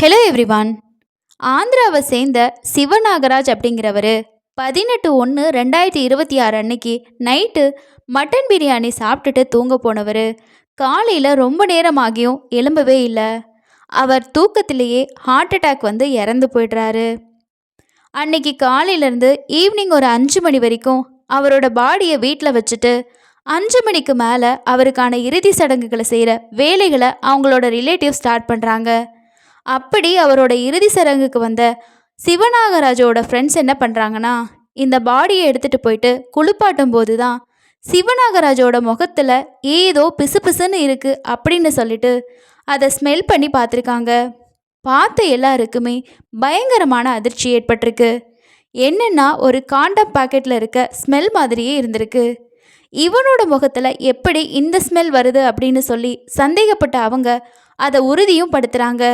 Hello everyone. ஆந்திராவை சேர்ந்த சிவநாகராஜ் அப்படிங்கிறவர் 18/1/2026 அன்னைக்கு நைட்டு மட்டன் பிரியாணி சாப்பிட்டுட்டு தூங்க போனவர் காலையில் ரொம்ப நேரமாகியும் எழும்பவே இல்லை. அவர் தூக்கத்திலேயே ஹார்ட் அட்டாக் வந்து இறந்து போயிடுறாரு. அன்னைக்கு காலையிலேருந்து ஈவினிங் ஒரு 5 மணி வரைக்கும் அவரோட பாடியை வீட்டில் வச்சுட்டு 5 மணிக்கு மேலே அவருக்கான இறுதி சடங்குகளை செய்கிற வேலைகளை அவங்களோட ரிலேட்டிவ் ஸ்டார்ட் பண்ணுறாங்க. அப்படி அவரோட இறுதி சடங்குக்கு வந்த சிவநாகராஜோட ஃப்ரெண்ட்ஸ் என்ன பண்ணுறாங்கன்னா, இந்த பாடியை எடுத்துகிட்டு போயிட்டு குளிப்பாட்டும் போது தான் சிவநாகராஜோட முகத்தில் ஏதோ பிசுபிசுன்னு இருக்குது அப்படின்னு சொல்லிட்டு அதை ஸ்மெல் பண்ணி பார்த்துருக்காங்க. பார்த்த எல்லாருக்குமே பயங்கரமான அதிர்ச்சி ஏற்பட்டிருக்கு. என்னென்னா, ஒரு காண்டம் பாக்கெட்டில் இருக்க ஸ்மெல் மாதிரியே இருந்திருக்கு. இவனோட முகத்தில் எப்படி இந்த ஸ்மெல் வருது அப்படின்னு சொல்லி சந்தேகப்பட்ட அவங்க அதை உறுதியும் படுத்துகிறாங்க.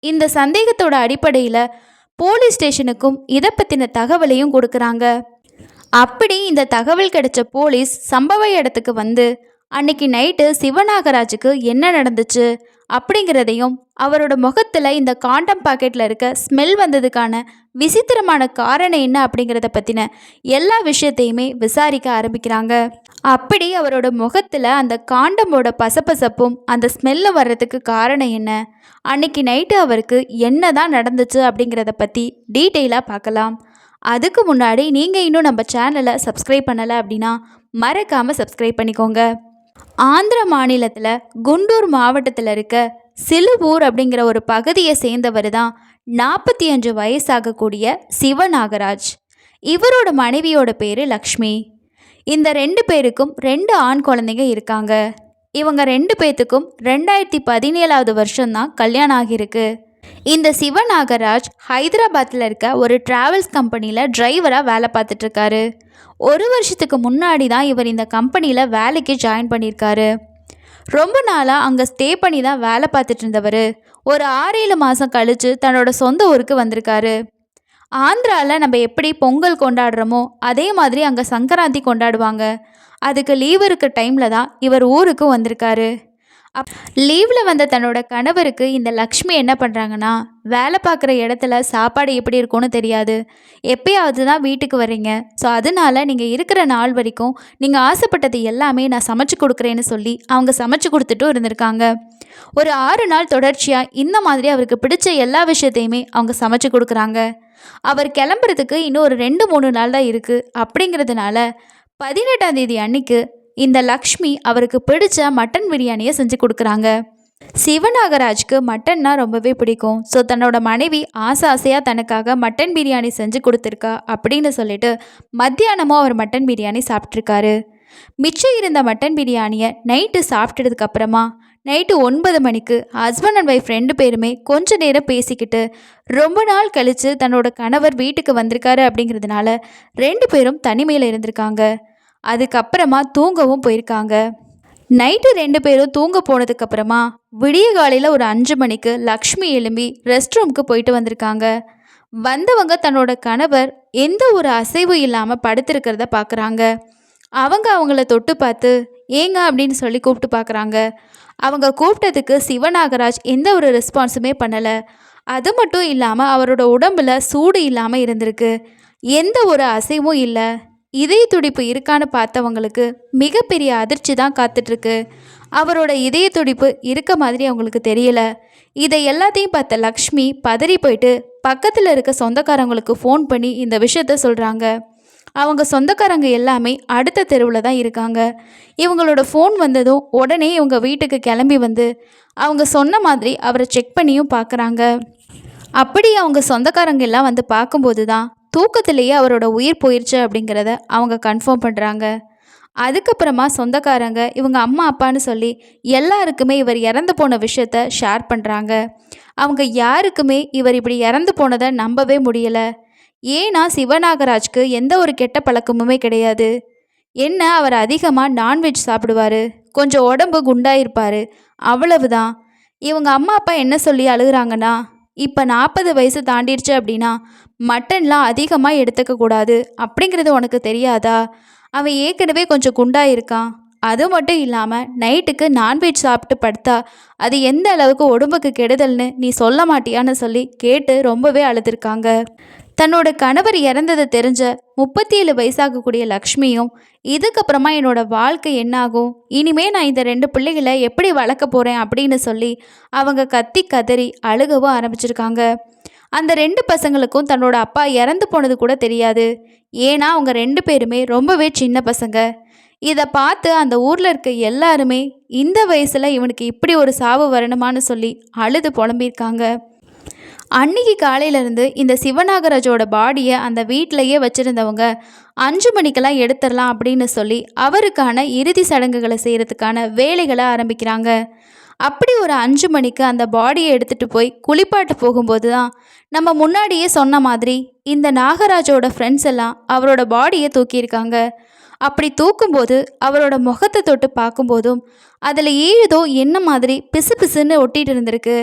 இந்த சந்தேகத்தோட அடிப்படையில் போலீஸ் ஸ்டேஷனுக்கும் இதை பற்றின தகவலையும் கொடுக்குறாங்க. அப்படி இந்த தகவல் கிடைச்ச போலீஸ் சம்பவ இடத்துக்கு வந்து அன்னைக்கு நைட்டு சிவநாகராஜுக்கு என்ன நடந்துச்சு அப்படிங்கிறதையும் அவரோட முகத்தில் இந்த காண்டம் பாக்கெட்டில் இருக்க ஸ்மெல் வந்ததுக்கான விசித்திரமான காரணம் என்ன அப்படிங்கிறத பற்றின எல்லா விஷயத்தையுமே விசாரிக்க ஆரம்பிக்கிறாங்க. அப்படி அவரோட முகத்தில் அந்த காண்டமோட பசப்பசப்பும் அந்த ஸ்மெல்லும் வர்றதுக்கு காரணம் என்ன, அன்னைக்கு நைட்டு அவருக்கு என்ன தான் நடந்துச்சு அப்படிங்கிறத பற்றி டீட்டெயிலாக பார்க்கலாம். அதுக்கு முன்னாடி நீங்கள் இன்னும் நம்ம சேனலை சப்ஸ்கிரைப் பண்ணலை அப்படின்னா மறக்காமல் சப்ஸ்கிரைப் பண்ணிக்கோங்க. ஆந்திர மாநிலத்தில் குண்டூர் மாவட்டத்தில் இருக்க சிலுவூர் அப்படிங்கிற ஒரு பகுதியை சேர்ந்தவர் தான் 45 வயசாகக்கூடிய சிவநாகராஜ். இவரோட மனைவியோட பேர் லக்ஷ்மி. இந்த 2 பேருக்கும் 2 ஆண் குழந்தைங்க இருக்காங்க. இவங்க 2 பேர்த்துக்கும் 2017 வருஷம்தான் கல்யாணம் ஆகியிருக்கு. இந்த சிவநாகராஜ் ஹைதராபாத்தில் இருக்க ஒரு டிராவல்ஸ் கம்பெனியில் டிரைவராக வேலை பார்த்துட்ருக்காரு. 1 வருஷத்துக்கு முன்னாடி தான் இவர் இந்த கம்பெனியில் வேலைக்கு ஜாயின் பண்ணியிருக்காரு. ரொம்ப நாளாக அங்கே ஸ்டே பண்ணி தான் வேலை பார்த்துட்டு இருந்தவர் ஒரு 6-7 மாதம் கழித்து தன்னோட சொந்த ஊருக்கு வந்திருக்காரு. ஆந்திராவில் நம்ம எப்படி பொங்கல் கொண்டாடுறோமோ அதே மாதிரி அங்கே சங்கராந்தி கொண்டாடுவாங்க. அதுக்கு லீவ் இருக்க டைமில் தான் இவர் ஊருக்கு வந்திருக்காரு. லீவில் வந்த தன்னோட கணவருக்கு இந்த லக்ஷ்மி என்ன பண்ணுறாங்கன்னா, வேலை பார்க்குற இடத்துல சாப்பாடு எப்படி இருக்கும்னு தெரியாது, எப்பயாவது தான் வீட்டுக்கு வர்றீங்க, ஸோ அதனால நீங்கள் இருக்கிற நாள் வரைக்கும் நீங்கள் ஆசைப்பட்டது எல்லாமே நான் சமைச்சு கொடுக்குறேன்னு சொல்லி அவங்க சமைச்சு கொடுத்துட்டும் இருந்திருக்காங்க. ஒரு 6 நாள் தொடர்ச்சியாக இந்த மாதிரி அவருக்கு பிடிச்ச எல்லா விஷயத்தையுமே அவங்க சமைச்சு கொடுக்குறாங்க. அவர் கிளம்புறதுக்கு இன்னும் ஒரு 2-3 நாள் தான் இருக்குது. அப்படிங்கிறதுனால 18ஆம் தேதி அன்னைக்கு இந்த லக்ஷ்மி அவருக்கு பிடிச்ச மட்டன் பிரியாணியை செஞ்சு கொடுக்குறாங்க. சிவநாகராஜ்க்கு மட்டன்னா ரொம்பவே பிடிக்கும். ஸோ தன்னோட மனைவி ஆசையாக தனக்காக மட்டன் பிரியாணி செஞ்சு கொடுத்துருக்கா அப்படின்னு சொல்லிட்டு மத்தியானமும் அவர் மட்டன் பிரியாணி சாப்பிட்ருக்காரு. மிச்சம் இருந்த மட்டன் பிரியாணியை நைட்டு சாப்பிட்டதுக்கப்புறமா நைட்டு 9 மணிக்கு ஹஸ்பண்ட் அண்ட் ஒய்ஃப் 2 பேருமே கொஞ்ச நேரம் பேசிக்கிட்டு ரொம்ப நாள் கழித்து தன்னோட கணவர் வீட்டுக்கு வந்திருக்காரு அப்படிங்கிறதுனால 2 பேரும் தனிமையில் இருந்திருக்காங்க. அதுக்கப்புறமா தூங்கவும் போயிருக்காங்க. நைட்டு 2 பேரும் தூங்க போனதுக்கப்புறமா விடிய காலையில் ஒரு 5 மணிக்கு லக்ஷ்மி எழும்பி ரெஸ்ட் ரூமுக்கு போயிட்டு வந்திருக்காங்க. வந்தவங்க தன்னோட கணவர் எந்த ஒரு அசைவும் இல்லாமல் படுத்திருக்கிறத பார்க்குறாங்க. அவங்கள தொட்டு பார்த்து ஏங்க அப்படின்னு சொல்லி கூப்பிட்டு பார்க்குறாங்க. அவங்க கூப்பிட்டதுக்கு சிவநாகராஜ் எந்த ஒரு ரெஸ்பான்ஸுமே பண்ணலை. அது மட்டும் இல்லாமல் அவரோட உடம்புல சூடு இல்லாமல் இருந்திருக்கு. எந்த ஒரு அசைவும் இல்லை. இதய துடிப்பு இருக்கான்னு பார்த்தவங்களுக்கு மிகப்பெரிய அதிர்ச்சி தான் காத்துட்ருக்கு. அவரோட இதய துடிப்பு இருக்க மாதிரி அவங்களுக்கு தெரியல. இதை எல்லாத்தையும் பார்த்த லக்ஷ்மி பதறி போயிட்டு பக்கத்தில் இருக்க சொந்தக்காரங்களுக்கு ஃபோன் பண்ணி இந்த விஷயத்த சொல்கிறாங்க. அவங்க சொந்தக்காரங்க எல்லாமே அடுத்த தெருவில் தான் இருக்காங்க. இவங்களோட ஃபோன் வந்ததும் உடனே இவங்க வீட்டுக்கு கிளம்பி வந்து அவங்க சொன்ன மாதிரி அவரை செக் பண்ணியும் பார்க்குறாங்க. அப்படி அவங்க சொந்தக்காரங்க எல்லாம் வந்து பார்க்கும்போது தான் தூக்கத்திலேயே அவரோட உயிர் போயிடுச்சு அப்படிங்கிறத அவங்க கன்ஃபார்ம் பண்ணுறாங்க. அதுக்கப்புறமா சொந்தக்காரங்க இவங்க அம்மா அப்பான்னு சொல்லி எல்லாருக்குமே இவர் இறந்து போன விஷயத்த ஷேர் பண்ணுறாங்க. அவங்க யாருக்குமே இவர் இப்படி இறந்து போனதை நம்பவே முடியலை. ஏன்னா சிவநாகராஜ்க்கு எந்த ஒரு கெட்ட பழக்கமுமே கிடையாது. என்ன, அவர் அதிகமாக நான்வெஜ் சாப்பிடுவார், கொஞ்சம் உடம்பு குண்டாயிருப்பார், அவ்வளவுதான். இவங்க அம்மா அப்பா என்ன சொல்லி அழுகிறாங்கன்னா, இப்போ 40 வயசு தாண்டிடுச்சு அப்படின்னா மட்டன்லாம் அதிகமாக எடுத்துக்கக்கூடாது அப்படிங்கிறது உனக்கு தெரியாதா? அவன் ஏற்கனவே கொஞ்சம் குண்டாயிருக்கான், அது மட்டும் இல்லாமல் நைட்டுக்கு நான்வெஜ் சாப்பிட்டு படுத்தா அது எந்த அளவுக்கு உடம்புக்கு கெடுதல்னு நீ சொல்ல மாட்டியான்னு சொல்லி கேட்டு ரொம்பவே அழுதுருக்காங்க. தன்னோட கணவர் இறந்ததை தெரிஞ்ச 37 வயசாகக்கூடிய லக்ஷ்மியும் இதுக்கப்புறமா என்னோட வாழ்க்கை என்னாகும், இனிமே நான் இந்த 2 பிள்ளைகளை எப்படி வளர்க்க போகிறேன் அப்படின்னு சொல்லி அவங்க கத்தி கதறி அழுகவும் ஆரம்பிச்சிருக்காங்க. அந்த 2 பசங்களுக்கும் தன்னோட அப்பா இறந்து போனது கூட தெரியாது. ஏன்னா அவங்க 2 பேருமே ரொம்பவே சின்ன பசங்க. இதை பார்த்து அந்த ஊரில் இருக்க எல்லாருமே இந்த வயசில் இவனுக்கு இப்படி ஒரு சாவு வரணுமான்னு சொல்லி அழுது புலம்பியிருக்காங்க. அன்னைக்கு காலையிலேருந்து இந்த சிவநாகராஜோட பாடியை அந்த வீட்டிலையே வச்சுருந்தவங்க 5 மணிக்கெல்லாம் எடுத்துடலாம் அப்படின்னு சொல்லி அவருக்கான இறுதி சடங்குகளை செய்கிறதுக்கான வேலைகளை ஆரம்பிக்கிறாங்க. அப்படி ஒரு 5 மணிக்கு அந்த பாடியை எடுத்துகிட்டு போய் குளிப்பாட்ட போகும்போது தான் நம்ம முன்னாடியே சொன்ன மாதிரி இந்த நாகராஜோட ஃப்ரெண்ட்ஸ் எல்லாம் அவரோட பாடியை தூக்கியிருக்காங்க. அப்படி தூக்கும்போது அவரோட முகத்தை தொட்டு பார்க்கும்போதும் அதில் ஏதோ என்ன மாதிரி பிசு பிசுன்னு ஒட்டிகிட்டு இருந்திருக்கு.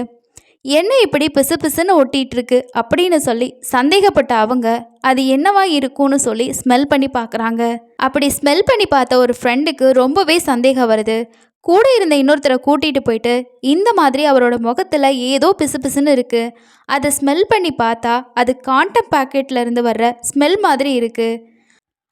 என்ன இப்படி பிசு பிசுன்னு ஒட்டிகிட்டு இருக்கு அப்படின்னு சொல்லி சந்தேகப்பட்ட அவங்க அது என்னவா இருக்கும்னு சொல்லி ஸ்மெல் பண்ணி பார்க்குறாங்க. அப்படி ஸ்மெல் பண்ணி பார்த்த ஒரு ஃப்ரெண்டுக்கு ரொம்பவே சந்தேகம் வருது. கூட இருந்த இன்னொருத்தரை கூட்டிகிட்டு போயிட்டு இந்த மாதிரி அவரோட முகத்தில் ஏதோ பிசு பிசுன்னு இருக்குது, அதை ஸ்மெல் பண்ணி பார்த்தா அது காண்டம் பாக்கெட்டில் இருந்து வர்ற ஸ்மெல் மாதிரி இருக்குது.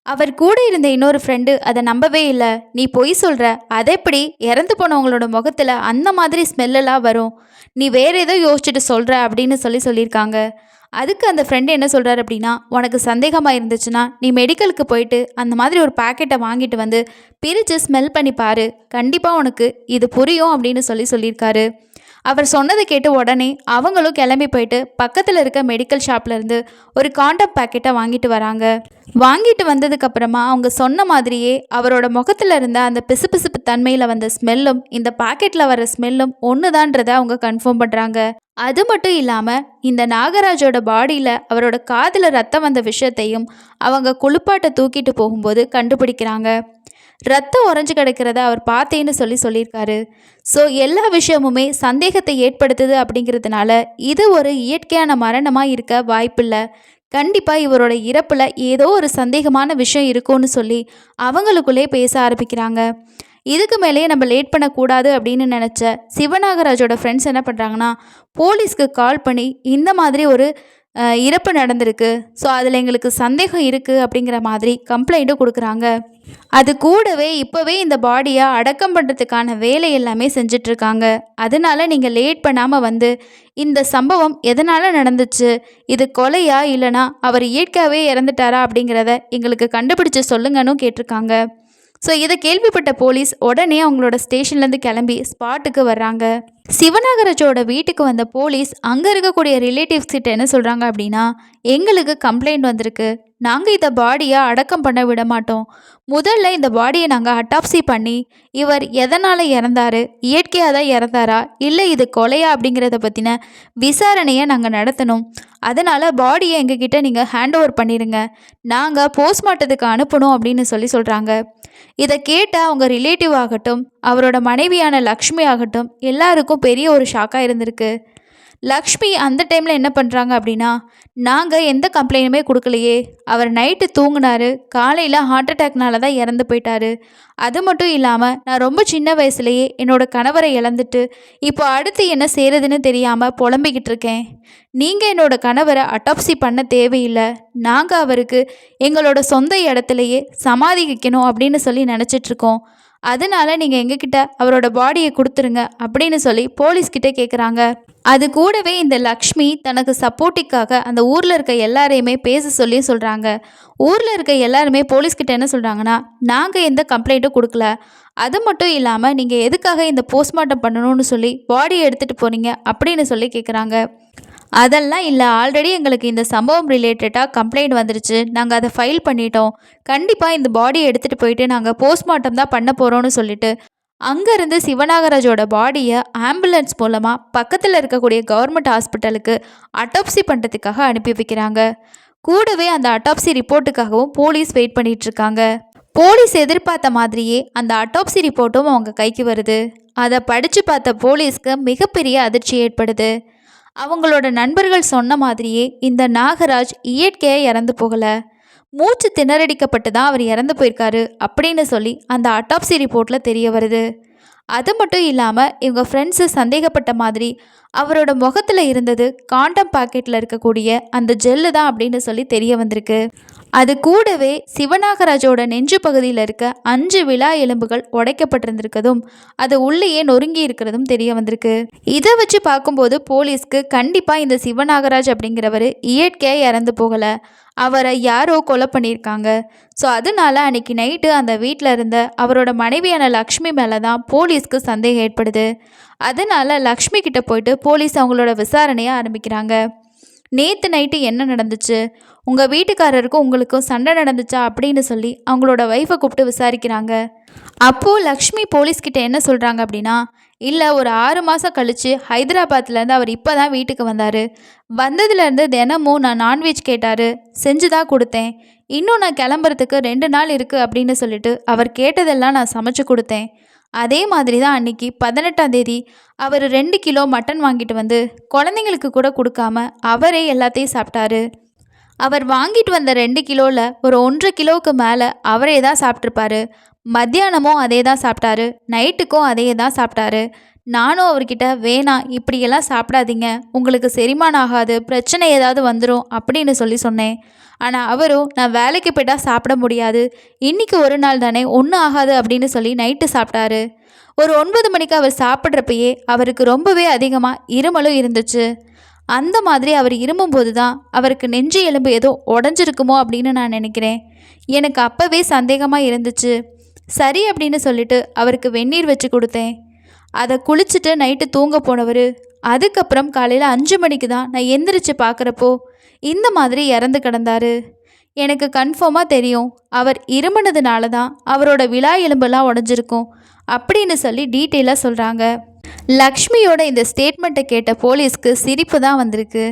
அவர் கூட இருந்த இன்னொரு ஃப்ரெண்டு அதை நம்பவே இல்லை. நீ பொய் சொல்கிற, அதெப்படி இறந்து போனவங்களோட முகத்தில் அந்த மாதிரி ஸ்மெல்லெல்லாம் வரும், நீ வேறு ஏதோ யோசிச்சுட்டு சொல்கிற அப்படின்னு சொல்லியிருக்காங்க. அதுக்கு அந்த ஃப்ரெண்டு என்ன சொல்கிறார் அப்படின்னா, உனக்கு சந்தேகமாக இருந்துச்சுன்னா நீ மெடிக்கலுக்கு போயிட்டு அந்த மாதிரி ஒரு பேக்கெட்டை வாங்கிட்டு வந்து பிரித்து ஸ்மெல் பண்ணி பாரு, கண்டிப்பாக உனக்கு இது புரியும் அப்படின்னு சொல்லியிருக்காரு. அவர் சொன்னதை கேட்டு உடனே அவங்களும் கிளம்பி போயிட்டு பக்கத்தில் இருக்க மெடிக்கல் ஷாப்லேருந்து ஒரு காண்டம் பேக்கெட்டை வாங்கிட்டு வராங்க. வாங்கிட்டு வந்ததுக்கப்புறமா அவங்க சொன்ன மாதிரியே அவரோட முகத்தில் இருந்த அந்த பிசுபிசுப்பு தன்மையில் வந்த ஸ்மெல்லும் இந்த பேக்கெட்டில் வர ஸ்மெல்லும் ஒன்று தான்றதை அவங்க கன்ஃபார்ம் பண்ணுறாங்க. அது மட்டும் இல்லாமல் இந்த நாகராஜோட பாடியில் அவரோட காதில் ரத்தம் வந்த விஷயத்தையும் அவங்க குளிப்பாட்டை தூக்கிட்டு போகும்போது கண்டுபிடிக்கிறாங்க. ரத்தம் உறைஞ்சு கிடக்கிறத அவர் பார்த்தேன்னு சொல்லியிருக்காரு. ஸோ எல்லா விஷயமுமே சந்தேகத்தை ஏற்படுத்துது. அப்படிங்கிறதுனால இது ஒரு இயற்கையான மரணமாக இருக்க வாய்ப்பில்லை, கண்டிப்பாக இவரோட இறப்பில் ஏதோ ஒரு சந்தேகமான விஷயம் இருக்கும்னு சொல்லி அவங்களுக்குள்ளே பேச ஆரம்பிக்கிறாங்க. இதுக்கு மேலேயே நம்ம லேட் பண்ணக்கூடாது அப்படின்னு நினச்ச சிவநாகராஜோட ஃப்ரெண்ட்ஸ் என்ன பண்ணுறாங்கன்னா, போலீஸ்க்கு கால் பண்ணி இந்த மாதிரி ஒரு இறப்பு நடந்திருக்கு, ஸோ அதில் எங்களுக்கு சந்தேகம் இருக்குது அப்படிங்கிற மாதிரி கம்ப்ளைண்ட்டும் கொடுக்குறாங்க. அது கூடவே இப்போவே இந்த பாடியை அடக்கம் பண்ணுறதுக்கான வேலை எல்லாமே செஞ்சிட்ருக்காங்க. அதனால நீங்கள் லேட் பண்ணாமல் வந்து இந்த சம்பவம் எதனால் நடந்துச்சு, இது கொலையா இல்லைனா அவர் இயற்கையாகவே இறந்துட்டாரா அப்படிங்கிறத எங்களுக்கு கண்டுபிடிச்சு சொல்லுங்கன்னு கேட்டிருக்காங்க. ஸோ இதை கேள்விப்பட்ட போலீஸ் உடனே அவங்களோட ஸ்டேஷன்லேருந்து கிளம்பி ஸ்பாட்டுக்கு வர்றாங்க. சிவநாகராஜோட வீட்டுக்கு வந்த போலீஸ் அங்கே இருக்கக்கூடிய ரிலேட்டிவ்ஸ் கிட்ட என்ன சொல்கிறாங்க அப்படின்னா, எங்களுக்கு கம்ப்ளைண்ட் வந்திருக்கு, நாங்கள் இந்த பாடியை அடக்கம் பண்ண விட மாட்டோம், முதல்ல இந்த பாடியை நாங்கள் அட்டாப்சி பண்ணி இவர் எதனால் இறந்தாரு, இயற்கையாக தான் இறந்தாரா இல்லை இது கொலையா அப்படிங்கிறத பற்றின விசாரணையை நாங்கள் நடத்தணும், அதனால் பாடியை எங்ககிட்ட நீங்கள் ஹேண்ட் ஓவர் பண்ணிடுங்க, நாங்கள் போஸ்ட்மார்ட்டத்துக்கு அனுப்பணும் அப்படின்னு சொல்கிறாங்க. இதை கேட்ட அவங்க ரிலேட்டிவ் ஆகட்டும் அவரோட மனைவியான லக்ஷ்மி ஆகட்டும் எல்லாருக்கும் பெரிய ஒரு ஷாக்காக இருந்திருக்கு. லக்ஷ்மி அந்த டைமில் என்ன பண்ணுறாங்க அப்படின்னா, நாங்கள் எந்த கம்ப்ளைண்ட்டுமே கொடுக்கலையே, அவர் நைட்டு தூங்கினாரு, காலையில் ஹார்ட் அட்டாக்னால தான் இறந்து போயிட்டாரு, அது மட்டும் இல்லாமல் நான் ரொம்ப சின்ன வயசுலேயே என்னோடய கணவரை இழந்துட்டு இப்போ அடுத்து என்ன செய்கிறதுன்னு தெரியாமல் புலம்பிக்கிட்டு இருக்கேன், நீங்கள் என்னோடய கணவரை அட்டாப்சி பண்ண தேவையில்லை, நாங்கள் அவருக்கு எங்களோட சொந்த இடத்துலையே சமாதி வைக்கணும் அப்படின்னு நினச்சிட்ருக்கோம், அதனால் நீங்கள் எங்ககிட்ட அவரோட பாடியை கொடுத்துருங்க அப்படின்னு போலீஸ்கிட்ட கேட்குறாங்க. அது கூடவே இந்த லக்ஷ்மி தனக்கு சப்போர்ட்டிக்காக அந்த ஊரில் இருக்க எல்லாரையுமே பேச சொல்கிறாங்க. ஊரில் இருக்க எல்லாருமே போலீஸ்கிட்ட என்ன சொல்கிறாங்கன்னா, நாங்கள் எந்த கம்ப்ளைண்ட்டும் கொடுக்கல, அது மட்டும் இல்லாமல் நீங்கள் எதுக்காக இந்த போஸ்ட்மார்ட்டம் பண்ணணும்னு பாடியை எடுத்துகிட்டு போனீங்க அப்படின்னு கேட்குறாங்க. அதெல்லாம் இல்லை, ஆல்ரெடி எங்களுக்கு இந்த சம்பவம் ரிலேட்டடாக கம்ப்ளைண்ட் வந்துருச்சு, நாங்கள் அதை ஃபைல் பண்ணிட்டோம், கண்டிப்பாக இந்த பாடியை எடுத்துகிட்டு போயிட்டு நாங்கள் போஸ்ட்மார்ட்டம் தான் பண்ண போகிறோன்னு சொல்லிட்டு அங்கேருந்து சிவநாகராஜோட பாடியை ஆம்புலன்ஸ் மூலமாக பக்கத்தில் இருக்கக்கூடிய கவர்மெண்ட் ஹாஸ்பிட்டலுக்கு அட்டாப்சி பண்ணுறதுக்காக அனுப்பி வைக்கிறாங்க. கூடவே அந்த அட்டாப்சி ரிப்போர்ட்டுக்காகவும் போலீஸ் வெயிட் பண்ணிகிட்ருக்காங்க. போலீஸ் எதிர்பார்த்த மாதிரியே அந்த அட்டாப்சி ரிப்போர்ட்டும் அவங்க கைக்கு வருது. அதை படித்து பார்த்த போலீஸ்க்கு மிகப்பெரிய அதிர்ச்சி ஏற்படுது. அவங்களோட நண்பர்கள் சொன்ன மாதிரியே இந்த நாகராஜ் இயற்கையாக இறந்து போகலை, மூச்சு திணறடிக்கப்பட்டு தான் அவர் இறந்து போயிருக்காரு அப்படின்னு சொல்லி அந்த அட்டாப்சி ரிப்போர்ட்டில் தெரிய வருது. அது மட்டும் இல்லாமல் இவங்க ஃப்ரெண்ட்ஸு சந்தேகப்பட்ட மாதிரி அவரோட முகத்தில் இருந்தது காண்டம் பாக்கெட்டில் இருக்கக்கூடிய அந்த ஜெல்லு தான் அப்படின்னு சொல்லி தெரிய வந்திருக்கு. அது கூடவே சிவநாகராஜோட நெஞ்சு பகுதியில் இருக்க 5 விலா எலும்புகள் உடைக்கப்பட்டிருந்திருக்கதும் அது உள்ளேயே நொறுங்கி இருக்கிறதும் தெரிய வந்திருக்கு. இதை வச்சு பார்க்கும்போது போலீஸ்க்கு கண்டிப்பாக இந்த சிவநாகராஜ் அப்படிங்கிறவர் இயற்கையாக இறந்து போகலை, அவரை யாரோ கொலை பண்ணியிருக்காங்க. ஸோ அதனால அன்றைக்கி நைட்டு அந்த வீட்டில் இருந்த அவரோட மனைவியான லக்ஷ்மி மேலே தான் போலீஸ்க்கு சந்தேகம் ஏற்படுது. அதனால் லக்ஷ்மி கிட்ட போயிட்டு போலீஸ் அவங்களோட விசாரணையை ஆரம்பிக்கிறாங்க. நேற்று நைட்டு என்ன நடந்துச்சு, உங்கள் வீட்டுக்காரருக்கும் உங்களுக்கும் சண்டை நடந்துச்சா அப்படின்னு சொல்லி அவங்களோட ஒய்ஃபை கூப்பிட்டு விசாரிக்கிறாங்க. அப்போது லக்ஷ்மி போலீஸ்கிட்ட என்ன சொல்கிறாங்க அப்படின்னா, இல்லை ஒரு 6 மாதம் கழித்து ஹைதராபாத்லேருந்து அவர் இப்போ தான் வீட்டுக்கு வந்தார். வந்ததுலேருந்து தினமும் நான் நான்வெஜ் கேட்டார், செஞ்சு தான் கொடுத்தேன். இன்னும் நான் கிளம்புறதுக்கு 2 நாள் இருக்குது அப்படின்னு சொல்லிட்டு அவர் கேட்டதெல்லாம் நான் சமைச்சு கொடுத்தேன். அதே மாதிரி தான் அன்றைக்கி 18ஆம் தேதி அவர் 2 கிலோ மட்டன் வாங்கிட்டு வந்து குழந்தைங்களுக்கு கூட கொடுக்காம அவரே எல்லாத்தையும் சாப்பிட்டாரு. அவர் வாங்கிட்டு வந்த 2 கிலோவில் ஒரு 1.5 கிலோவுக்கு மேலே அவரே தான் சாப்பிட்ருப்பாரு. மத்தியானமும் அதே தான் சாப்பிட்டாரு, நைட்டுக்கும் அதே தான் சாப்பிட்டாரு. நானும் அவர்கிட்ட வேணாம் இப்படியெல்லாம் சாப்பிடாதீங்க, உங்களுக்கு செரிமானம் ஆகாது, பிரச்சனை ஏதாவது வந்துடும் அப்படின்னு சொன்னேன். ஆனால் அவரும் நான் வேலைக்கு போய்ட்டால் சாப்பிட முடியாது, இன்றைக்கி ஒரு நாள் தானே ஒன்றும் ஆகாது அப்படின்னு சொல்லி நைட்டு சாப்பிட்டாரு. ஒரு 9 மணிக்கு அவர் சாப்பிட்றப்பயே அவருக்கு ரொம்பவே அதிகமாக இருமலும் இருந்துச்சு. அந்த மாதிரி அவர் இருமும்போது தான் அவருக்கு நெஞ்சு எலும்பு ஏதோ உடஞ்சிருக்குமோ அப்படின்னு நான் நினைக்கிறேன். எனக்கு அப்போவே சந்தேகமாக இருந்துச்சு. சரி அப்படின்னு சொல்லிட்டு அவருக்கு வெந்நீர் வச்சு கொடுத்தேன். அதை குளிச்சுட்டு நைட்டு தூங்க போனவர் அதுக்கப்புறம் காலையில் 5 மணிக்கு தான் நான் எந்திரிச்சு பார்க்குறப்போ இந்த மாதிரி இறந்து கிடந்தார். எனக்கு கன்ஃபார்மாக தெரியும் அவர் இருமுனதுனால தான் அவரோட விலா எலும்பெல்லாம் உடஞ்சிருக்கும் அப்படின்னு சொல்லி டீட்டெயிலாக சொல்கிறாங்க. லக்ஷ்மியோட இந்த ஸ்டேட்மெண்ட்டை கேட்ட போலீஸ்க்கு சிரிப்பு தான் வந்திருக்கு.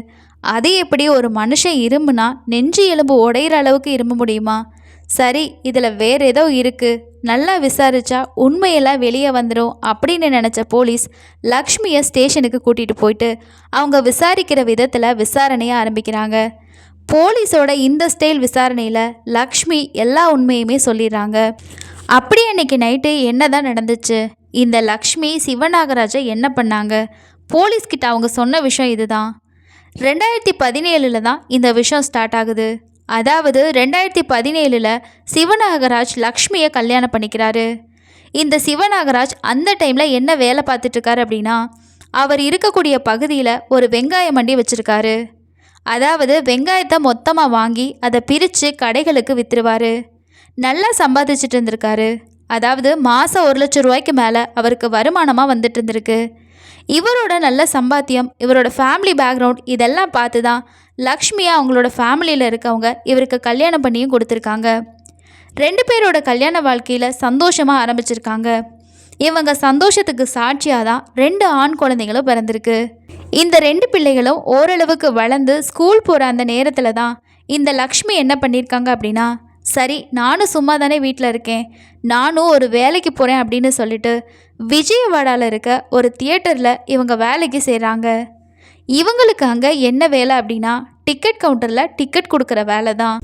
அது எப்படி ஒரு மனுஷன் இருமுனா நெஞ்சு எலும்பு உடையிற அளவுக்கு இரும்ப முடியுமா? சரி, இதில் வேறு ஏதோ இருக்குது, நல்லா விசாரித்தா உண்மையெல்லாம் வெளியே வந்துடும் அப்படின்னு நினச்ச போலீஸ் லக்ஷ்மியை ஸ்டேஷனுக்கு கூட்டிகிட்டு போயிட்டு அவங்க விசாரிக்கிற விதத்தில் விசாரணையை ஆரம்பிக்கிறாங்க. போலீஸோட இந்த ஸ்டைல் விசாரணையில் லக்ஷ்மி எல்லா உண்மையுமே சொல்லிடுறாங்க. அப்படி அன்னைக்கு நைட்டு என்ன தான் நடந்துச்சு, இந்த லக்ஷ்மி சிவநாகராஜை என்ன பண்ணாங்க, போலீஸ்கிட்ட அவங்க சொன்ன விஷயம் இதுதான். 2017 தான் இந்த விஷயம் ஸ்டார்ட் ஆகுது. அதாவது 2017 சிவநாகராஜ் லக்ஷ்மியை கல்யாணம் பண்ணிக்கிறாரு. இந்த சிவநாகராஜ் அந்த டைமில் என்ன வேலை பார்த்துட்ருக்காரு அப்படின்னா, அவர் இருக்கக்கூடிய பகுதியில் ஒரு வெங்காய மண்டி வச்சுருக்காரு. அதாவது வெங்காயத்தை மொத்தமாக வாங்கி அதை பிரித்து கடைகளுக்கு விற்றுருவார். நல்லா சம்பாதிச்சுட்டு இருந்திருக்காரு. அதாவது மாதம் 1 லட்சம் ரூபாய்க்கு மேலே அவருக்கு வருமானமாக வந்துட்டு இருந்திருக்கு. இவரோட நல்ல சம்பாத்தியம், இவரோட ஃபேமிலி பேக்ரவுண்ட் இதெல்லாம் பார்த்து தான் லக்ஷ்மியை அவங்களோட ஃபேமிலியில் இருக்கவங்க இவருக்கு கல்யாணம் பண்ணியும் கொடுத்துருக்காங்க. 2 பேரோட கல்யாண வாழ்க்கையில் சந்தோஷமாக ஆரம்பிச்சிருக்காங்க. இவங்க சந்தோஷத்துக்கு சாட்சியாக தான் 2 ஆண் குழந்தைகளும் பிறந்திருக்கு. இந்த 2 பிள்ளைகளும் ஓரளவுக்கு வளர்ந்து ஸ்கூல் போகிற அந்த நேரத்தில் தான் இந்த லக்ஷ்மி என்ன பண்ணியிருக்காங்க அப்படின்னா, சரி நானும் சும்மா தானே வீட்டில் இருக்கேன், நானும் ஒரு வேலைக்கு போகிறேன் அப்படின்னு சொல்லிட்டு விஜயவாடாவில் இருக்க ஒரு தியேட்டரில் இவங்க வேலைக்கு செய்கிறாங்க. இவங்களுக்கு அங்கே என்ன வேலை அப்படின்னா, டிக்கெட் கவுண்டரில் டிக்கெட் கொடுக்குற வேலை தான்.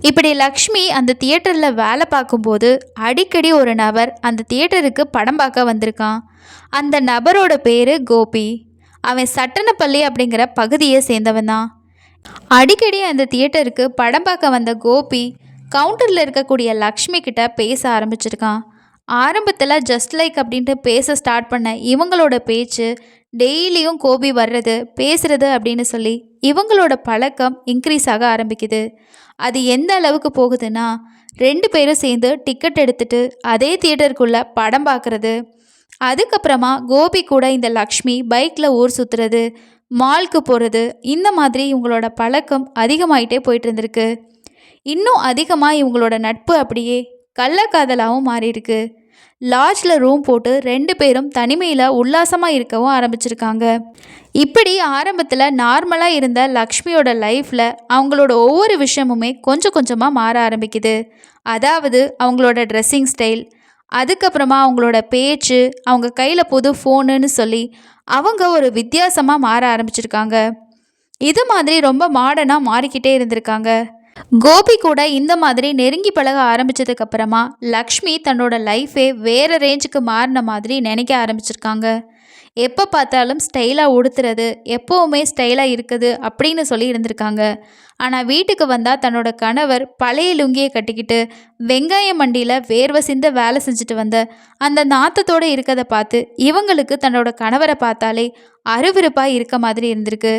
இப்படி லக்ஷ்மி அந்த தியேட்டரில் வேலை பார்க்கும்போது அடிக்கடி ஒரு நபர் அந்த தியேட்டருக்கு படம் பார்க்க வந்திருக்கான். அந்த நபரோட பேர் கோபி. அவன் சட்டனப்பள்ளி அப்படிங்கிற பகுதியை சேர்ந்தவன் தான். அடிக்கடி அந்த தியேட்டருக்கு படம் பார்க்க வந்த கோபி கவுண்டரில் இருக்கக்கூடிய லக்ஷ்மி கிட்ட பேச ஆரம்பிச்சிருக்கான். ஆரம்பத்தில் ஜஸ்ட் லைக் அப்படின்ட்டு பேச ஸ்டார்ட் பண்ண இவங்களோட பேச்சு டெய்லியும் கோபி வர்றது பேசுகிறது அப்படின்னு சொல்லி இவங்களோட பழக்கம் இன்க்ரீஸ் ஆக ஆரம்பிக்குது. அது எந்த அளவுக்கு போகுதுன்னா, 2 பேரும் சேர்ந்து டிக்கெட் எடுத்துகிட்டு அதே தியேட்டருக்குள்ளே படம் பார்க்குறது, அதுக்கப்புறமா கோபி கூட இந்த லக்ஷ்மி பைக்கில் ஊர் சுற்றுறது, மால்க்கு போகிறது, இந்த மாதிரி இவங்களோட பழக்கம் அதிகமாயிட்டே போயிட்டு இருந்திருக்கு. இன்னும் அதிகமாக இவங்களோட நட்பு அப்படியே கள்ளக்காதலாகவும் மாறியிருக்கு. லாட்ஜில் ரூம் போட்டு 2 பேரும் தனிமையில் உல்லாசமாக இருக்கவும் ஆரம்பிச்சிருக்காங்க. இப்படி ஆரம்பத்தில் நார்மலாக இருந்த லக்ஷ்மியோட லைஃப்பில் அவங்களோட ஒவ்வொரு விஷயமுமே கொஞ்சம் கொஞ்சமாக மாற ஆரம்பிக்குது. அதாவது அவங்களோட ட்ரெஸ்ஸிங் ஸ்டைல், அதுக்கப்புறமா அவங்களோட பேச்சு, அவங்க கையில் புது ஃபோனுன்னு சொல்லி அவங்க ஒரு வித்தியாசமாக மாற ஆரம்பிச்சிருக்காங்க. இது மாதிரி ரொம்ப மாடர்னாக மாறிக்கிட்டே இருந்திருக்காங்க. கோபி கூட இந்த மாதிரி நெருங்கி பழக ஆரம்பிச்சதுக்கு அப்புறமா லக்ஷ்மி தன்னோட லைஃபே வேற ரேஞ்சுக்கு மாறின மாதிரி நினைக்க ஆரம்பிச்சிருக்காங்க. எப்போ பார்த்தாலும் ஸ்டைலாக உடுத்துறது, எப்போவுமே ஸ்டைலாக இருக்குது அப்படின்னு சொல்லி இருந்திருக்காங்க. ஆனால் வீட்டுக்கு வந்தால் தன்னோட கணவர் பழைய லுங்கியை கட்டிக்கிட்டு வெங்காய மண்டியில் வேர்வை சிந்த வேலை செஞ்சுட்டு வந்த அந்த நாத்தத்தோடு இருக்கிறத பார்த்து இவங்களுக்கு தன்னோட கணவரை பார்த்தாலே அருவருப்பாக இருக்க மாதிரி இருந்திருக்கு.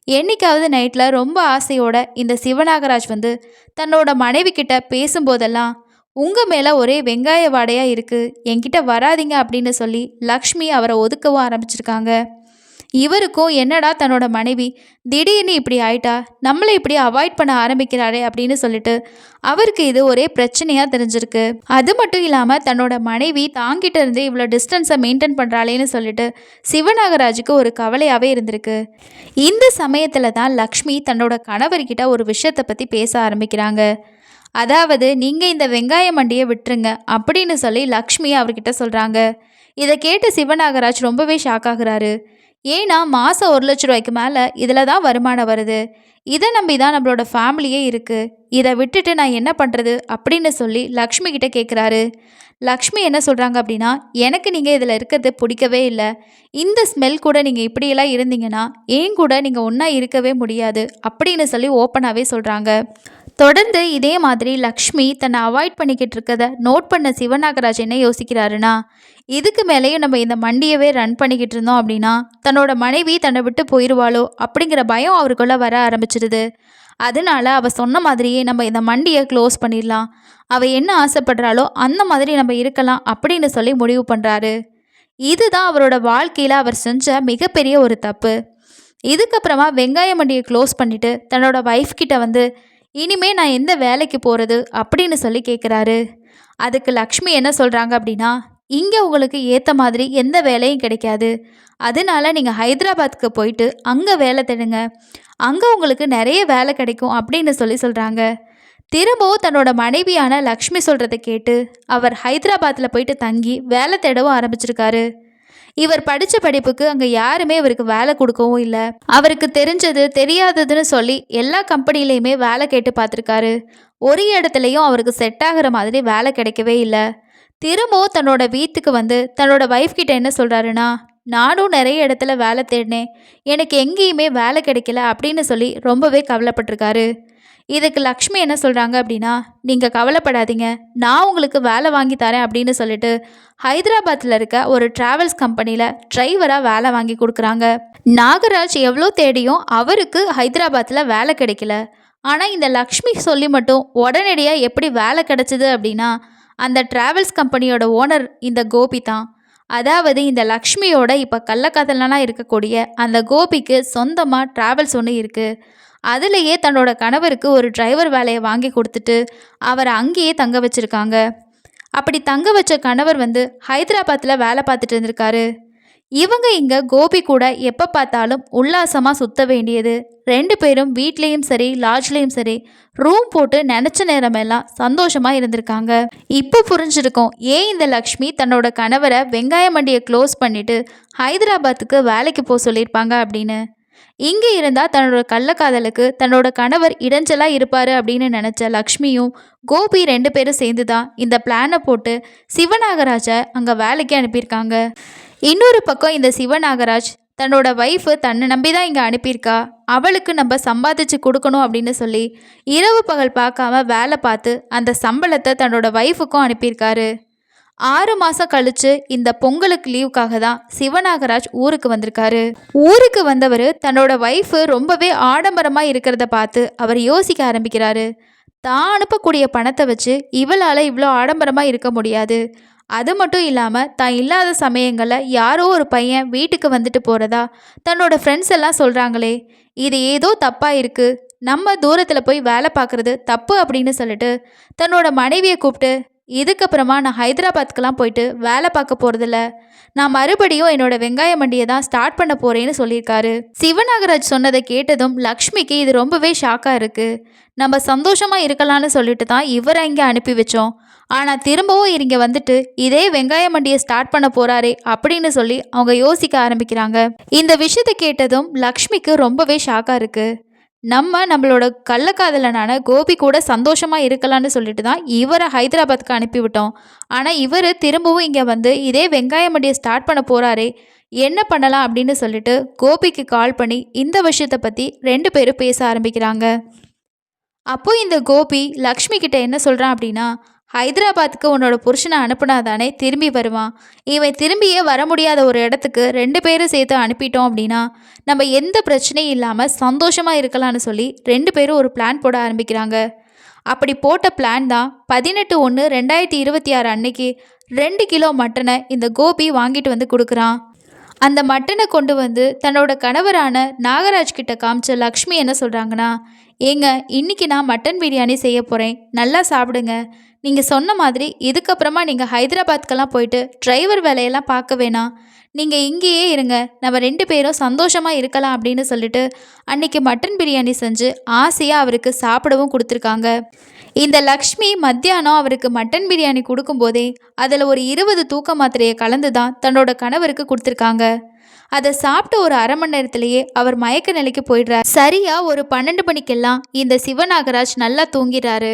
என்னைக்காவது நைட்டில் ரொம்ப ஆசையோட இந்த சிவநாகராஜ் வந்து தன்னோட மனைவி கிட்ட பேசும்போதெல்லாம் உங்கள் மேலே ஒரே வெங்காய வாடையாக இருக்குது, என்கிட்ட வராதிங்க அப்படின்னு சொல்லி லக்ஷ்மி அவரை ஒதுக்கவும் ஆரம்பிச்சிருக்காங்க. இவருக்கும் என்னடா தன்னோட மனைவி திடீர்னு இப்படி ஆயிட்டா, நம்மளை இப்படி அவாய்ட் பண்ண ஆரம்பிக்கிறாரே அப்படின்னு சொல்லிட்டு அவருக்கு இது ஒரே பிரச்சனையாக தெரிஞ்சிருக்கு. அது மட்டும் இல்லாமல் தன்னோட மனைவி தாங்கிட்ட இருந்து இவ்வளோ டிஸ்டன்ஸை மெயின்டைன் பண்ணுறாளேன்னு சொல்லிட்டு சிவநாகராஜுக்கு ஒரு கவலையாகவே இருந்திருக்கு. இந்த சமயத்தில் தான் லக்ஷ்மி தன்னோட கணவர்கிட்ட ஒரு விஷயத்தை பற்றி பேச ஆரம்பிக்கிறாங்க. அதாவது நீங்கள் இந்த வெங்காய மண்டியை விட்டுருங்க அப்படின்னு சொல்லி லக்ஷ்மி அவர்கிட்ட சொல்கிறாங்க. இதை கேட்டு சிவநாகராஜ் ரொம்பவே ஷாக் ஆகுறாரு. ஏன்னா மாதம் 1,00,000 மேலே இதில் தான் வருமானம் வருது, இதை நம்பி தான் நம்மளோட ஃபேமிலியே இருக்குது, இதை விட்டுட்டு நான் என்ன பண்ணுறது அப்படின்னு சொல்லி லக்ஷ்மி கிட்டே கேட்குறாரு. லக்ஷ்மி என்ன சொல்கிறாங்க அப்படின்னா, எனக்கு நீங்கள் இதில் இருக்கிறது பிடிக்கவே இல்லை, இந்த ஸ்மெல் கூட நீங்கள் இப்படியெல்லாம் இருந்தீங்கன்னா ஏன் கூட நீங்கள் ஒன்றா இருக்கவே முடியாது அப்படின்னு சொல்லி ஓப்பனாகவே சொல்கிறாங்க. தொடர்ந்து இதே மாதிரி லக்ஷ்மி தன்னை அவாய்ட் பண்ணிக்கிட்டு இருக்கதை நோட் பண்ண சிவநாகராஜ் என்ன யோசிக்கிறாருன்னா, இதுக்கு மேலேயும் நம்ம இந்த மண்டியவே ரன் பண்ணிக்கிட்டு இருந்தோம் அப்படின்னா தன்னோட மனைவி தன்னை விட்டு போயிடுவாளோ அப்படிங்கிற பயம் அவருக்குள்ளே வர ஆரம்பிச்சிடுது. அதனால அவள் சொன்ன மாதிரியே நம்ம இந்த மண்டியை க்ளோஸ் பண்ணிடலாம், அவள் என்ன ஆசைப்படுறாளோ அந்த மாதிரி நம்ம இருக்கலாம் அப்படின்னு சொல்லி முடிவு பண்ணுறாரு. இதுதான் அவரோட வாழ்க்கையில் அவர் செஞ்ச மிகப்பெரிய ஒரு தப்பு. இதுக்கப்புறமா வெங்காய மண்டியை க்ளோஸ் பண்ணிவிட்டு தன்னோட ஒய்ஃப் கிட்ட வந்து இனிமே நான் எந்த வேலைக்கு போகிறது அப்படின்னு சொல்லி கேட்குறாரு. அதுக்கு லக்ஷ்மி என்ன சொல்கிறாங்க அப்படின்னா, இங்கே உங்களுக்கு ஏற்ற மாதிரி எந்த வேலையும் கிடைக்காது, அதனால நீங்கள் ஹைதராபாத்துக்கு போயிட்டு அங்கே வேலை தேடுங்க, அங்கே உங்களுக்கு நிறைய வேலை கிடைக்கும் அப்படின்னு சொல்லி சொல்கிறாங்க. திரும்பவும் தன்னோட மனைவியான லக்ஷ்மி சொல்கிறத கேட்டு அவர் ஹைதராபாத்தில் போயிட்டு தங்கி வேலை தேடவும் ஆரம்பிச்சிருக்காரு. இவர் படித்த படிப்புக்கு அங்கே யாருமே இவருக்கு வேலை கொடுக்கவும் இல்லை. அவருக்கு தெரிஞ்சது தெரியாததுன்னு சொல்லி எல்லா கம்பெனிலையுமே வேலை கேட்டு பார்த்துருக்காரு. ஒரு இடத்துலையும் அவருக்கு செட் ஆகிற மாதிரி வேலை கிடைக்கவே இல்லை. திரும்பவும் தன்னோட வீட்டுக்கு வந்து தன்னோட ஒய்ஃப் கிட்ட என்ன சொல்கிறாருன்னா, நானும் நிறைய இடத்துல வேலை தேடினேன், எனக்கு எங்கேயுமே வேலை கிடைக்கல அப்படின்னு சொல்லி ரொம்பவே கவலைப்பட்டிருக்காரு. இதுக்கு லக்ஷ்மி என்ன சொல்கிறாங்க அப்படின்னா, நீங்கள் கவலைப்படாதீங்க, நான் உங்களுக்கு வேலை வாங்கி தரேன் அப்படின்னு சொல்லிட்டு ஹைதராபாத்தில் இருக்க ஒரு ட்ராவல்ஸ் கம்பெனியில் டிரைவராக வேலை வாங்கி கொடுக்குறாங்க. நாகராஜ் எவ்வளோ தேடியும் அவருக்கு ஹைதராபாத்தில் வேலை கிடைக்கல. ஆனால் இந்த லக்ஷ்மி சொல்லி மட்டும் உடனடியாக எப்படி வேலை கிடைச்சிது அப்படின்னா, அந்த ட்ராவல்ஸ் கம்பெனியோட ஓனர் இந்த கோபி தான். அதாவது இந்த லக்ஷ்மியோட இப்போ கள்ளக்காதலனாக இருக்கக்கூடிய அந்த கோபிக்கு சொந்தமாக ட்ராவல்ஸ் ஒன்று இருக்குது. அதுலேயே தன்னோட கணவருக்கு ஒரு டிரைவர் வேலையை வாங்கி கொடுத்துட்டு அவரை அங்கேயே தங்க வச்சுருக்காங்க. அப்படி தங்க வச்ச கணவர் வந்து ஹைதராபாத்தில் வேலை பார்த்துட்டு இருந்திருக்காரு. இவங்க இங்கே கோபி கூட எப்போ பார்த்தாலும் உல்லாசமாக சுற்ற வேண்டியது. 2 பேரும் வீட்லேயும் சரி லாட்ஜ்லேயும் சரி ரூம் போட்டு நினச்ச நேரமெல்லாம் சந்தோஷமாக இருந்திருக்காங்க. இப்போ புரிஞ்சிருக்கோம் ஏன் இந்த லக்ஷ்மி தன்னோட கணவரை வெங்காய மண்டியை க்ளோஸ் பண்ணிவிட்டு ஹைதராபாத்துக்கு வேலைக்கு போக சொல்லியிருப்பாங்க அப்படின்னு. இங்கே இருந்தால் தன்னோட கள்ளக்காதலுக்கு தன்னோட கணவர் இடைஞ்சலாக இருப்பார் அப்படின்னு நினச்ச லக்ஷ்மியும் கோபி 2 பேரும் சேர்ந்து தான் இந்த பிளானை போட்டு சிவநாகராஜை அங்கே வேலைக்கு அனுப்பியிருக்காங்க. இன்னொரு பக்கம் இந்த சிவநாகராஜ் தன்னோட ஒய்ஃபு தன்னை நம்பி தான் இங்கே அனுப்பியிருக்கா, அவளுக்கு நம்ம சம்பாதிச்சு கொடுக்கணும் அப்படின்னு சொல்லி இரவு பகல் பார்க்காம வேலை பார்த்து அந்த சம்பளத்தை தன்னோட ஒய்ஃபுக்கும் அனுப்பியிருக்காரு. 6 மாதம் கழித்து இந்த பொங்கலுக்கு லீவுக்காக தான் சிவநாகராஜ் ஊருக்கு வந்திருக்காரு. ஊருக்கு வந்தவர் தன்னோட ஒய்ஃபு ரொம்பவே ஆடம்பரமாக இருக்கிறத பார்த்து அவர் யோசிக்க ஆரம்பிக்கிறாரு. தான் அனுப்பக்கூடிய பணத்தை வச்சு இவளால் இவ்வளோ ஆடம்பரமாக இருக்க முடியாது, அது மட்டும் இல்லாமல் தான் இல்லாத சமயங்களில் யாரோ ஒரு பையன் வீட்டுக்கு வந்துட்டு போகிறதா தன்னோட ஃப்ரெண்ட்ஸ் எல்லாம் சொல்கிறாங்களே, இது ஏதோ தப்பாக இருக்குது, நம்ம தூரத்தில் போய் வேலை பார்க்குறது தப்பு அப்படின்னு சொல்லிட்டு தன்னோட மனைவியை கூப்பிட்டு, இதுக்கப்புறமா நான் ஹைதராபாத்துக்கெலாம் போயிட்டு வேலை பார்க்க போகிறதில்ல, நான் மறுபடியும் என்னோட வெங்காய மண்டியை தான் ஸ்டார்ட் பண்ண போகிறேன்னு சொல்லியிருக்காரு. சிவநாகராஜ் சொன்னதை கேட்டதும் லக்ஷ்மிக்கு இது ரொம்பவே ஷாக்காக இருக்குது. நம்ம சந்தோஷமாக இருக்கலாம்னு சொல்லிட்டு தான் இவரை இங்கே அனுப்பி வச்சோம், ஆனால் திரும்பவும் இங்கே வந்துட்டு இதே வெங்காய மண்டியை ஸ்டார்ட் பண்ண போகிறாரே அப்படின்னு சொல்லி அவங்க யோசிக்க ஆரம்பிக்கிறாங்க. இந்த விஷயத்தை கேட்டதும் லக்ஷ்மிக்கு ரொம்பவே ஷாக்காக இருக்குது. நம்மளோட கள்ளக்காதலனான கோபி கூட சந்தோஷமாக இருக்கலாம்னு சொல்லிட்டு தான் இவரை ஹைதராபாத்துக்கு அனுப்பிவிட்டோம். ஆனால் இவர் திரும்பவும் இங்கே வந்து இதே வெங்காயம் மண்டியை ஸ்டார்ட் பண்ண போகிறாரே, என்ன பண்ணலாம் அப்படின்னு சொல்லிட்டு கோபிக்கு கால் பண்ணி இந்த விஷயத்தை பற்றி 2 பேரும் பேச ஆரம்பிக்கிறாங்க. அப்போ இந்த கோபி லக்ஷ்மி கிட்ட என்ன சொல்கிறான் அப்படின்னா, ஹைதராபாத்துக்கு உன்னோட புருஷனை அனுப்புனா தானே திரும்பி வருவான். இவன் திரும்பியே வர முடியாத ஒரு இடத்துக்கு 2 பேரும் சேர்த்து அனுப்பிட்டோம் அப்படின்னா நம்ம எந்த பிரச்சனையும் இல்லாமல் சந்தோஷமாக இருக்கலாம்னு சொல்லி 2 பேரும் ஒரு பிளான் போட ஆரம்பிக்கிறாங்க. அப்படி போட்ட பிளான் தான் 18/1/2026 அன்னைக்கு 2 கிலோ மட்டனை இந்த கோபி வாங்கிட்டு வந்து கொடுக்குறான். அந்த மட்டனை கொண்டு வந்து தன்னோட கணவரான நாகராஜ் கிட்ட காமிச்ச லக்ஷ்மி என்ன சொல்கிறாங்கன்னா, ஏங்க இன்னைக்கு நான் மட்டன் பிரியாணி செய்ய போகிறேன், நல்லா சாப்பிடுங்க. நீங்கள் சொன்ன மாதிரி இதுக்கப்புறமா நீங்கள் ஹைதராபாத்க்கெல்லாம் போயிட்டு டிரைவர் வேலையெல்லாம் பார்க்க வேணாம், நீங்கள் இங்கேயே இருங்க, நம்ம 2 பேரும் சந்தோஷமாக இருக்கலாம் அப்படின்னு சொல்லிட்டு அன்னைக்கு மட்டன் பிரியாணி செஞ்சு ஆசையாக அவருக்கு சாப்பிடவும் கொடுத்துருக்காங்க. இந்த லக்ஷ்மி மத்தியானம் அவருக்கு மட்டன் பிரியாணி கொடுக்கும்போதே அதில் ஒரு 20 தூக்க மாத்திரையை கலந்து தான் தன்னோட கணவருக்கு கொடுத்துருக்காங்க. அதை சாப்பிட்ட ஒரு அரை மணி நேரத்திலேயே அவர் மயக்க நிலைக்கு போயிடுறார். சரியா ஒரு 12 மணிக்கெல்லாம் இந்த சிவநாகராஜ் நல்லா தூங்கிடுறாரு.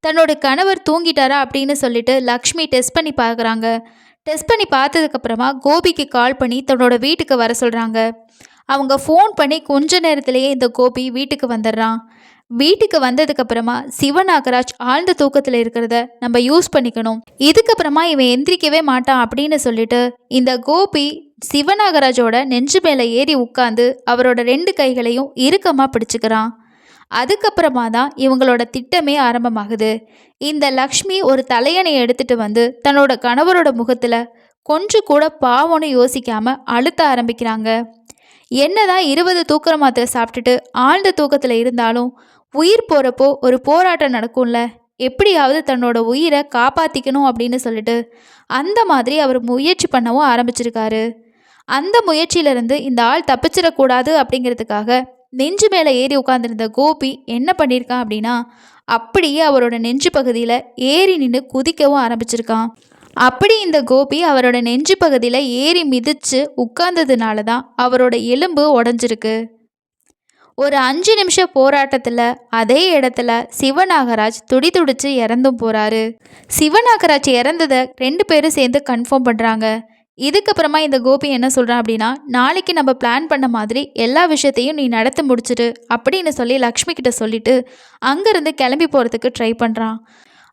தன்னோட கணவர் தூங்கிட்டாரா அப்படின்னு சொல்லிட்டு லக்ஷ்மி டெஸ்ட் பண்ணி பார்க்குறாங்க. டெஸ்ட் பண்ணி பார்த்ததுக்கப்புறமா கோபிக்கு கால் பண்ணி தன்னோட வீட்டுக்கு வர சொல்கிறாங்க. அவங்க ஃபோன் பண்ணி கொஞ்ச நேரத்திலேயே இந்த கோபி வீட்டுக்கு வந்துடுறான். வீட்டுக்கு வந்ததுக்கப்புறமா சிவநாகராஜ் ஆழ்ந்த தூக்கத்தில் இருக்கிறத நம்ம யூஸ் பண்ணிக்கணும், இதுக்கப்புறமா இவன் எந்திரிக்கவே மாட்டான் அப்படின்னு சொல்லிட்டு இந்த கோபி சிவநாகராஜோட நெஞ்சு மேலே ஏறி உட்காந்து அவரோட 2 கைகளையும் இறுக்கமாக பிடிச்சிக்கிறான். அதுக்கப்புறமா தான் இவங்களோட திட்டமே ஆரம்பமாகுது. இந்த லக்ஷ்மி ஒரு தலையணை எடுத்துட்டு வந்து தன்னோட கணவரோட முகத்தில் கொஞ்சம் கூட பாவம்னு யோசிக்காம அழுத்த ஆரம்பிக்கிறாங்க. என்னதான் 20 தூக்குற மாத்திரை சாப்பிட்டுட்டு ஆழ்ந்த தூக்கத்தில் இருந்தாலும் உயிர் போகிறப்போ ஒரு போராட்டம் நடக்கும்ல, எப்படியாவது தன்னோட உயிரை காப்பாற்றிக்கணும் அப்படின்னு சொல்லிட்டு அந்த மாதிரி அவர் முயற்சி பண்ணவும் ஆரம்பிச்சிருக்காரு. அந்த முயற்சியிலிருந்து இந்த ஆள் தப்பிச்சிடக்கூடாது அப்படிங்கிறதுக்காக நெஞ்சு மேலே ஏறி உட்காந்துருந்த கோபி என்ன பண்ணியிருக்கான் அப்படின்னா, அப்படியே அவரோட நெஞ்சு பகுதியில் ஏறி நின்று குதிக்கவும் ஆரம்பிச்சிருக்கான். அப்படி இந்த கோபி அவரோட நெஞ்சு பகுதியில் ஏறி மிதித்து உட்கார்ந்ததுனால தான் அவரோட எலும்பு உடஞ்சிருக்கு. ஒரு 5 நிமிஷம் போராட்டத்தில் அதே இடத்துல சிவநாகராஜ் துடிதுடிச்சு இறந்தும் போகிறாரு. சிவநாகராஜ் இறந்ததை 2 பேரும் சேர்ந்து கன்ஃபார்ம் பண்ணுறாங்க. இதுக்கப்புறமா இந்த கோபி என்ன சொல்கிறான் அப்படின்னா, நாளைக்கு நம்ம பிளான் பண்ண மாதிரி எல்லா விஷயத்தையும் நீ நடத்தி முடிச்சிடு அப்படின்னு சொல்லி லக்ஷ்மி கிட்ட சொல்லிட்டு அங்கேருந்து கிளம்பி போகிறதுக்கு ட்ரை பண்ணுறான்.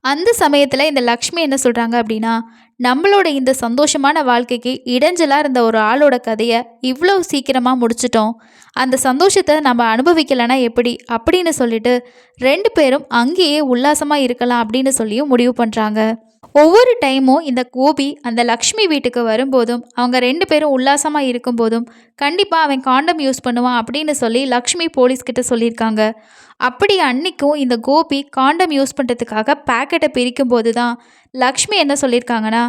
அந்த சமயத்தில் இந்த லக்ஷ்மி என்ன சொல்கிறாங்க அப்படின்னா, நம்மளோட இந்த சந்தோஷமான வாழ்க்கைக்கு இடைஞ்சலாக இருந்த ஒரு ஆளோட கதையை இவ்வளோ சீக்கிரமாக முடிச்சிட்டோம், அந்த சந்தோஷத்தை நம்ம அனுபவிக்கலைன்னா எப்படி அப்படின்னு சொல்லிட்டு 2 பேரும் அங்கேயே உல்லாசமாக இருக்கலாம் அப்படின்னு சொல்லியும் முடிவு பண்ணுறாங்க. ஒவ்வொரு டைமும் இந்த கோபி அந்த லக்ஷ்மி வீட்டுக்கு வரும்போதும் அவங்க 2 பேரும் உல்லாசமாக இருக்கும்போதும் கண்டிப்பாக அவன் காண்டம் யூஸ் பண்ணுவான் அப்படின்னு சொல்லி லக்ஷ்மி போலீஸ்கிட்ட சொல்லியிருக்காங்க. அப்படி அன்னைக்கும் இந்த கோபி காண்டம் யூஸ் பண்ணுறதுக்காக பேக்கெட்டை பிரிக்கும் போது தான் லக்ஷ்மி என்ன சொல்லியிருக்காங்கன்னா,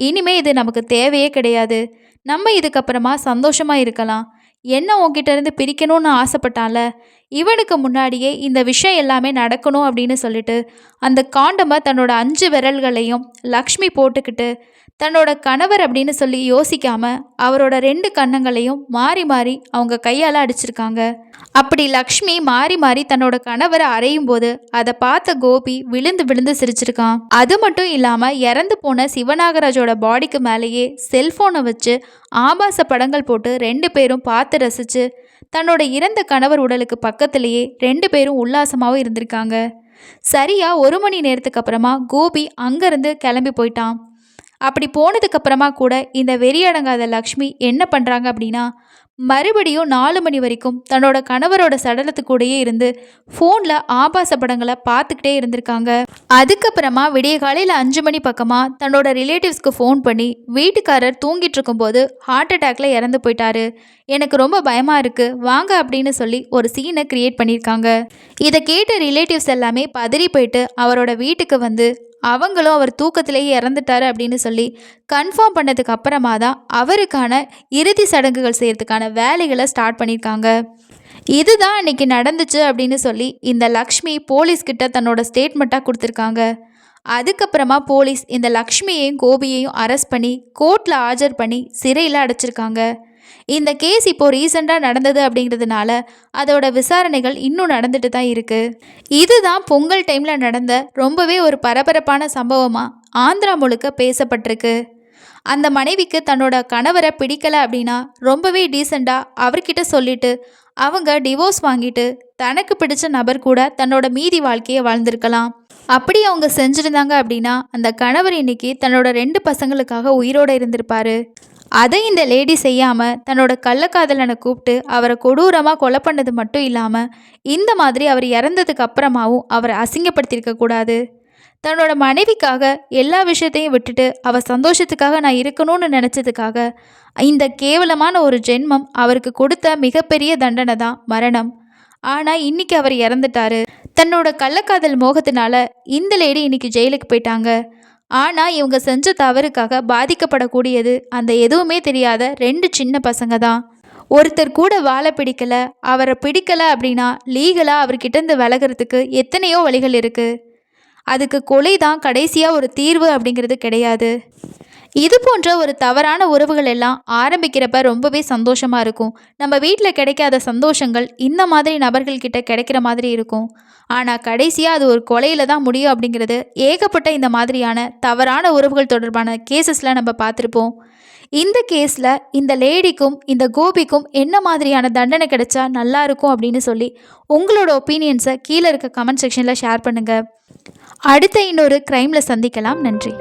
இனிமே இது நமக்கு தேவையே கிடையாது, நம்ம இதுக்கப்புறமா சந்தோஷமாக இருக்கலாம், என்ன உன்கிட்ட இருந்து பிரிக்கணும்னு ஆசைப்பட்டால இவனுக்கு முன்னாடியே இந்த விஷயம் எல்லாமே நடக்கணும் அப்படின்னு சொல்லிட்டு அந்த காண்டமை தன்னோட 5 விரல்களையும் லக்ஷ்மி போட்டுக்கிட்டு தன்னோட கணவர் அப்படின்னு சொல்லி யோசிக்காம அவரோட 2 கன்னங்களையும் மாறி மாறி அவங்க கையால் அடிச்சிருக்காங்க. அப்படி லக்ஷ்மி மாறி மாறி தன்னோட கணவரை அறையும் போது அதை பார்த்த கோபி விழுந்து விழுந்து சிரிச்சிருக்கான். அது மட்டும் இல்லாமல் இறந்து போன சிவநாகராஜோட பாடிக்கு மேலேயே செல்ஃபோனை வச்சு ஆபாச படங்கள் போட்டு 2 பேரும் பார்த்து ரசித்து தன்னோட இறந்த கணவர் உடலுக்கு பக்கத்திலேயே 2 பேரும் உல்லாசமாகவும் இருந்திருக்காங்க. சரியா 1 மணி நேரத்துக்கு அப்புறமா கோபி அங்கேருந்து கிளம்பி போயிட்டான். அப்படி போனதுக்கப்புறமா கூட இந்த வெறியடங்காத லக்ஷ்மி என்ன பண்ணுறாங்க அப்படின்னா, மறுபடியும் 4 மணி வரைக்கும் தன்னோட கணவரோட சடலத்துக்கூடையே இருந்து ஃபோனில் ஆபாச படங்களை பார்த்துக்கிட்டே இருந்திருக்காங்க. அதுக்கப்புறமா விடிய காலையில் 5 மணி பக்கமாக தன்னோட ரிலேட்டிவ்ஸ்க்கு ஃபோன் பண்ணி வீட்டுக்காரர் தூங்கிட்டு இருக்கும்போது ஹார்ட் அட்டாக்ல இறந்து போயிட்டாரு, எனக்கு ரொம்ப பயமாக இருக்குது வாங்க அப்படின்னு சொல்லி ஒரு சீனை கிரியேட் பண்ணியிருக்காங்க. இதை கேட்ட ரிலேட்டிவ்ஸ் எல்லாமே பதறி போயிட்டு அவரோட வீட்டுக்கு வந்து அவங்களும் அவர் தூக்கத்திலேயே இறந்துட்டாரு அப்படின்னு சொல்லி கன்ஃபார்ம் பண்ணதுக்கு அப்புறமா தான் அவருக்கான இறுதி சடங்குகள் செய்கிறதுக்கான வேலைகளை ஸ்டார்ட் பண்ணியிருக்காங்க. இதுதான் அன்னைக்கு நடந்துச்சு அப்படின்னு சொல்லி இந்த லக்ஷ்மி போலீஸ்கிட்ட தன்னோட ஸ்டேட்மெண்ட்டாக கொடுத்துருக்காங்க. அதுக்கப்புறமா போலீஸ் இந்த லக்ஷ்மியையும் கோபியையும் அரெஸ்ட் பண்ணி கோர்ட்டில் ஆஜர் பண்ணி சிறையில் அடைச்சிருக்காங்க. இந்த கேஸ் இப்போ ரீசெண்டாக நடந்தது அப்படிங்கிறதுனால அதோட விசாரணைகள் இன்னும் நடந்துட்டு தான் இருக்கு. இதுதான் பொங்கல் டைமில் நடந்த ரொம்பவே ஒரு பரபரப்பான சம்பவமாக ஆந்திரா முழுக்க பேசப்பட்டிருக்கு. அந்த மனைவிக்கு தன்னோட கணவரை பிடிக்கலை அப்படின்னா ரொம்பவே டீசெண்டாக அவர்கிட்ட சொல்லிட்டு அவங்க டிவோர்ஸ் வாங்கிட்டு தனக்கு பிடிச்ச நபர் கூட தன்னோட மீதி வாழ்க்கையை வாழ்ந்திருக்கலாம். அப்படி அவங்க செஞ்சுருந்தாங்க அப்படின்னா அந்த கணவர் இன்னைக்கு தன்னோட 2 பசங்களுக்காக உயிரோடு இருந்திருப்பாரு. அதை இந்த லேடி செய்யாமல் தன்னோட கள்ளக்காதலனை கூப்பிட்டு அவரை கொடூரமாக கொலை பண்ணது மட்டும் இல்லாமல் இந்த மாதிரி அவர் இறந்ததுக்கு அப்புறமாவும் அவரை அசிங்கப்படுத்தியிருக்க கூடாது. தன்னோட மனைவிக்காக எல்லா விஷயத்தையும் விட்டுட்டு அவள் சந்தோஷத்துக்காக நான் இருக்கணும்னு நினச்சதுக்காக இந்த கேவலமான ஒரு ஜென்மம் அவருக்கு கொடுத்த மிகப்பெரிய தண்டனை தான் மரணம். ஆனால் இன்னைக்கு அவர் இறந்துட்டாரு. தன்னோட கள்ளக்காதல் மோகத்தினால இந்த லேடி இன்னைக்கு ஜெயிலுக்கு போயிட்டாங்க. ஆனால் இவங்க செஞ்ச தவறுக்காக பாதிக்கப்படக்கூடியது அந்த எதுவுமே தெரியாத 2 சின்ன பசங்க தான். ஒருத்தர் கூட வாழ பிடிக்கல, அவரை பிடிக்கல அப்படின்னா லீகலாக அவர்கிட்டருந்து விலகிறதுக்கு எத்தனையோ வழிகள் இருக்குது. அதுக்கு கொலை தான் கடைசியாக ஒரு தீர்வு அப்படிங்கிறது கிடையாது. இது போன்ற ஒரு தவறான உறவுகள் எல்லாம் ஆரம்பிக்கிறப்ப ரொம்பவே சந்தோஷமாக இருக்கும். நம்ம வீட்டில் கிடைக்காத சந்தோஷங்கள் இந்த மாதிரி நபர்கள்கிட்ட கிடைக்கிற மாதிரி இருக்கும். ஆனால் கடைசியாக அது ஒரு கொலையில் தான் முடியும் அப்படிங்கிறது ஏகப்பட்ட இந்த மாதிரியான தவறான உறவுகள் தொடர்பான கேசஸில் நம்ம பார்த்துருப்போம். இந்த கேஸில் இந்த லேடிக்கும் இந்த கோபிக்கும் என்ன மாதிரியான தண்டனை கிடைச்சா நல்லா இருக்கும் அப்படின்னு சொல்லி உங்களோட ஒப்பீனியன்ஸை கீழே இருக்க கமெண்ட் செக்ஷனில் ஷேர் பண்ணுங்கள். அடுத்த இன்னொரு க்ரைமில் சந்திக்கலாம். நன்றி.